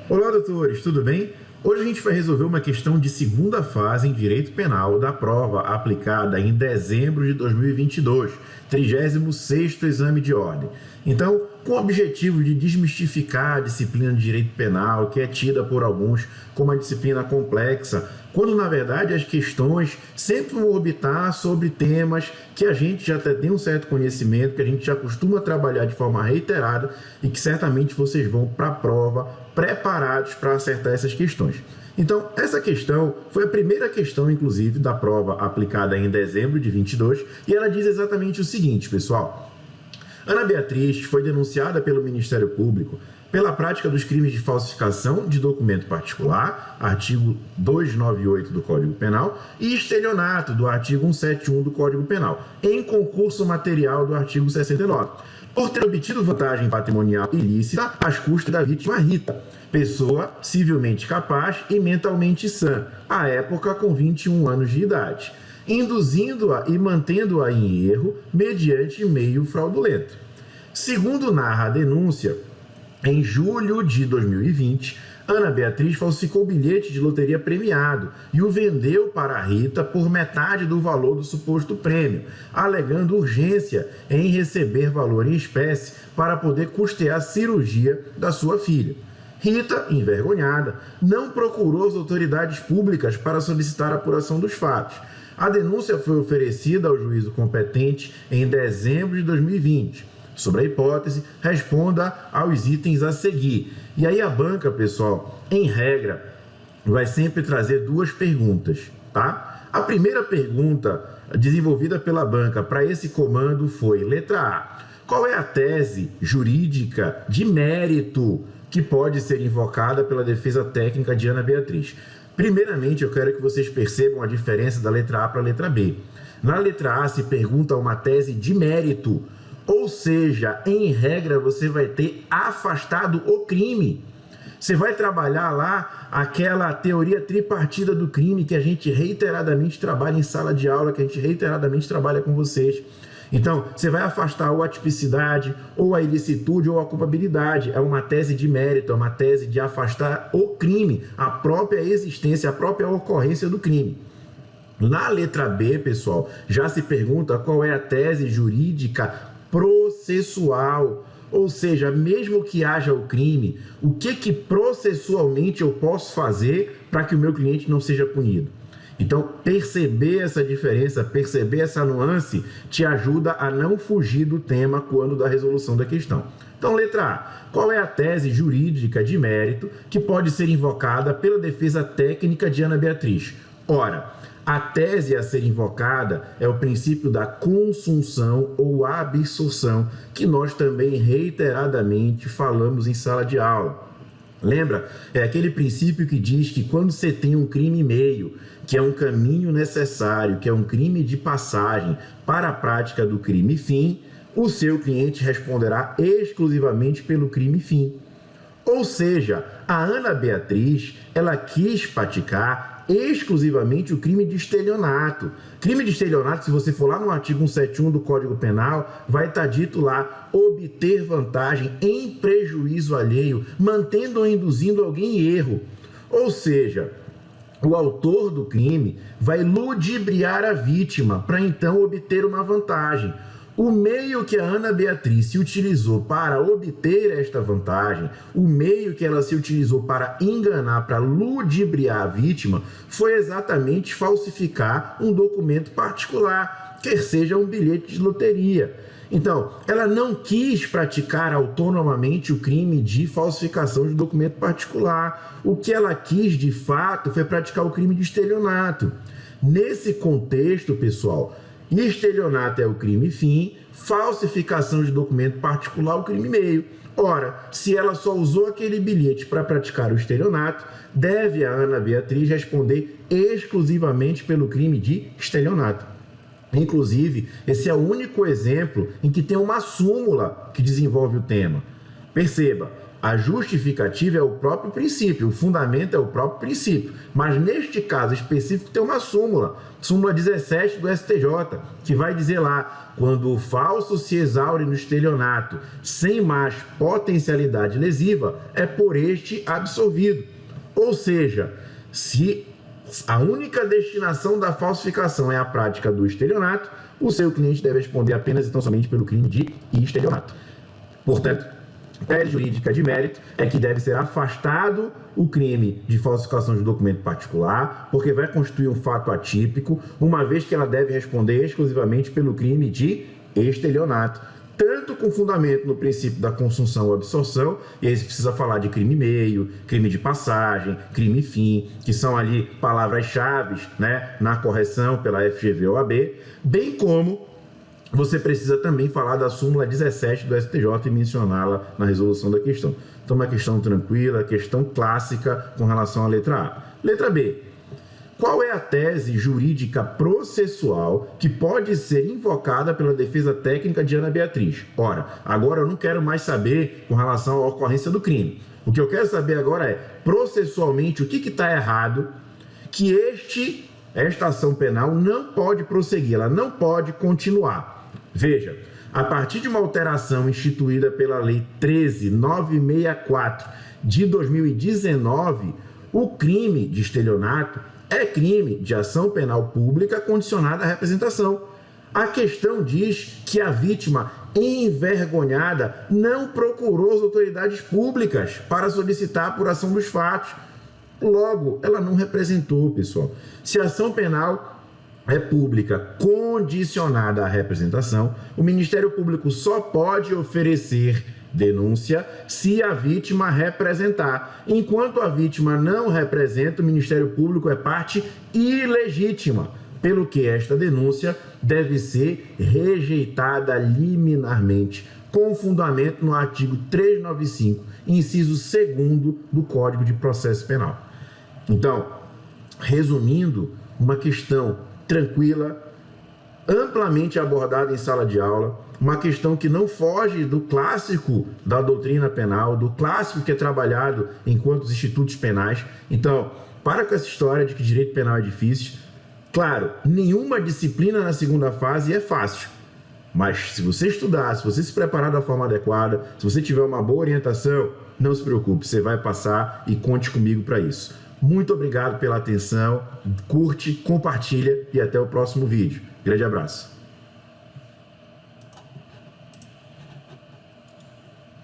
Olá, doutores, tudo bem? Hoje a gente vai resolver uma questão de segunda fase em Direito Penal da prova aplicada em dezembro de 2022, 36º exame de ordem. Então, com o objetivo de desmistificar a disciplina de Direito Penal, que é tida por alguns como uma disciplina complexa, quando na verdade as questões sempre vão orbitar sobre temas que a gente já tem um certo conhecimento, que a gente já costuma trabalhar de forma reiterada e que certamente vocês vão para a prova preparados para acertar essas questões. Então, essa questão foi a primeira questão, inclusive, da prova aplicada em dezembro de 22, e ela diz exatamente o seguinte, pessoal. Ana Beatriz foi denunciada pelo Ministério Público pela prática dos crimes de falsificação de documento particular, artigo 298 do Código Penal, e estelionato, do artigo 171 do Código Penal, em concurso material do artigo 69, por ter obtido vantagem patrimonial ilícita às custas da vítima Rita, pessoa civilmente capaz e mentalmente sã, à época com 21 anos de idade, induzindo-a e mantendo-a em erro mediante meio fraudulento. Segundo narra a denúncia, em julho de 2020, Ana Beatriz falsificou o bilhete de loteria premiado e o vendeu para a Rita por metade do valor do suposto prêmio, alegando urgência em receber valor em espécie para poder custear a cirurgia da sua filha. Rita, envergonhada, não procurou as autoridades públicas para solicitar a apuração dos fatos. A denúncia foi oferecida ao juízo competente em dezembro de 2020. Sobre a hipótese, responda aos itens a seguir. E aí a banca, pessoal, em regra, vai sempre trazer duas perguntas, tá? A primeira pergunta desenvolvida pela banca para esse comando foi, letra A, qual é a tese jurídica de mérito que pode ser invocada pela defesa técnica de Ana Beatriz? Primeiramente, eu quero que vocês percebam a diferença da letra A para a letra B. Na letra A se pergunta uma tese de mérito, ou seja, em regra, você vai ter afastado o crime. Você vai trabalhar lá aquela teoria tripartida do crime que a gente reiteradamente trabalha em sala de aula, que a gente reiteradamente trabalha com vocês. Então, você vai afastar ou a tipicidade, ou a ilicitude, ou a culpabilidade. É uma tese de mérito, é uma tese de afastar o crime, a própria existência, a própria ocorrência do crime. Na letra B, pessoal, já se pergunta qual é a tese jurídica processual, ou seja, mesmo que haja o crime, o que processualmente eu posso fazer para que o meu cliente não seja punido? Então, perceber essa diferença, perceber essa nuance, te ajuda a não fugir do tema quando da resolução da questão. Então, letra A, qual é a tese jurídica de mérito que pode ser invocada pela defesa técnica de Ana Beatriz? Ora, a tese a ser invocada é o princípio da consunção ou absorção, que nós também reiteradamente falamos em sala de aula. Lembra? É aquele princípio que diz que quando você tem um crime meio, que é um caminho necessário, que é um crime de passagem para a prática do crime fim, o seu cliente responderá exclusivamente pelo crime fim. Ou seja, a Ana Beatriz, ela quis praticar exclusivamente o crime de estelionato. Crime de estelionato, se você for lá no artigo 171 do Código Penal, vai estar dito lá, obter vantagem em prejuízo alheio, mantendo ou induzindo alguém em erro. Ou seja, o autor do crime vai ludibriar a vítima para então obter uma vantagem. O meio que a Ana Beatriz se utilizou para obter esta vantagem, o meio que ela se utilizou para enganar, para ludibriar a vítima, foi exatamente falsificar um documento particular, quer seja um bilhete de loteria. Então, ela não quis praticar autonomamente o crime de falsificação de documento particular. O que ela quis, de fato, foi praticar o crime de estelionato. Nesse contexto, pessoal, estelionato é o crime fim, falsificação de documento particular o crime meio. Ora, se ela só usou aquele bilhete para praticar o estelionato, deve a Ana Beatriz responder exclusivamente pelo crime de estelionato. Inclusive, esse é o único exemplo em que tem uma súmula que desenvolve o tema. Perceba, a justificativa é o próprio princípio, o fundamento é o próprio princípio. Mas neste caso específico tem uma súmula 17 do STJ, que vai dizer lá, quando o falso se exaure no estelionato sem mais potencialidade lesiva, é por este absolvido. Ou seja, se a única destinação da falsificação é a prática do estelionato, o seu cliente deve responder apenas e tão somente pelo crime de estelionato. Portanto, tese jurídica de mérito é que deve ser afastado o crime de falsificação de documento particular, porque vai constituir um fato atípico, uma vez que ela deve responder exclusivamente pelo crime de estelionato, tanto com fundamento no princípio da consunção ou absorção, e aí você precisa falar de crime meio, crime de passagem, crime fim, que são ali palavras-chave, né, na correção pela FGV ou AB, bem como você precisa também falar da súmula 17 do STJ e mencioná-la na resolução da questão. Então, uma questão tranquila, questão clássica com relação à letra A. Letra B. Qual é a tese jurídica processual que pode ser invocada pela defesa técnica de Ana Beatriz? Ora, agora eu não quero mais saber com relação à ocorrência do crime. O que eu quero saber agora é, processualmente, o que está errado que esta ação penal não pode prosseguir, ela não pode continuar. Veja, a partir de uma alteração instituída pela Lei 13.964 de 2019, o crime de estelionato é crime de ação penal pública condicionada à representação. A questão diz que a vítima envergonhada não procurou as autoridades públicas para solicitar a apuração dos fatos. Logo, ela não representou, pessoal. Se a ação penal é pública condicionada à representação, o Ministério Público só pode oferecer denúncia se a vítima representar. Enquanto a vítima não representa, o Ministério Público é parte ilegítima, pelo que esta denúncia deve ser rejeitada liminarmente, com fundamento no artigo 395, inciso 2º do Código de Processo Penal. Então, resumindo, uma questão tranquila, amplamente abordada em sala de aula, uma questão que não foge do clássico da doutrina penal, do clássico que é trabalhado enquanto os institutos penais. Então, para com essa história de que direito penal é difícil. Claro, nenhuma disciplina na segunda fase é fácil, mas se você estudar, se você se preparar da forma adequada, se você tiver uma boa orientação, não se preocupe, você vai passar e conte comigo para isso. Muito obrigado pela atenção, curte, compartilha e até o próximo vídeo. Grande abraço.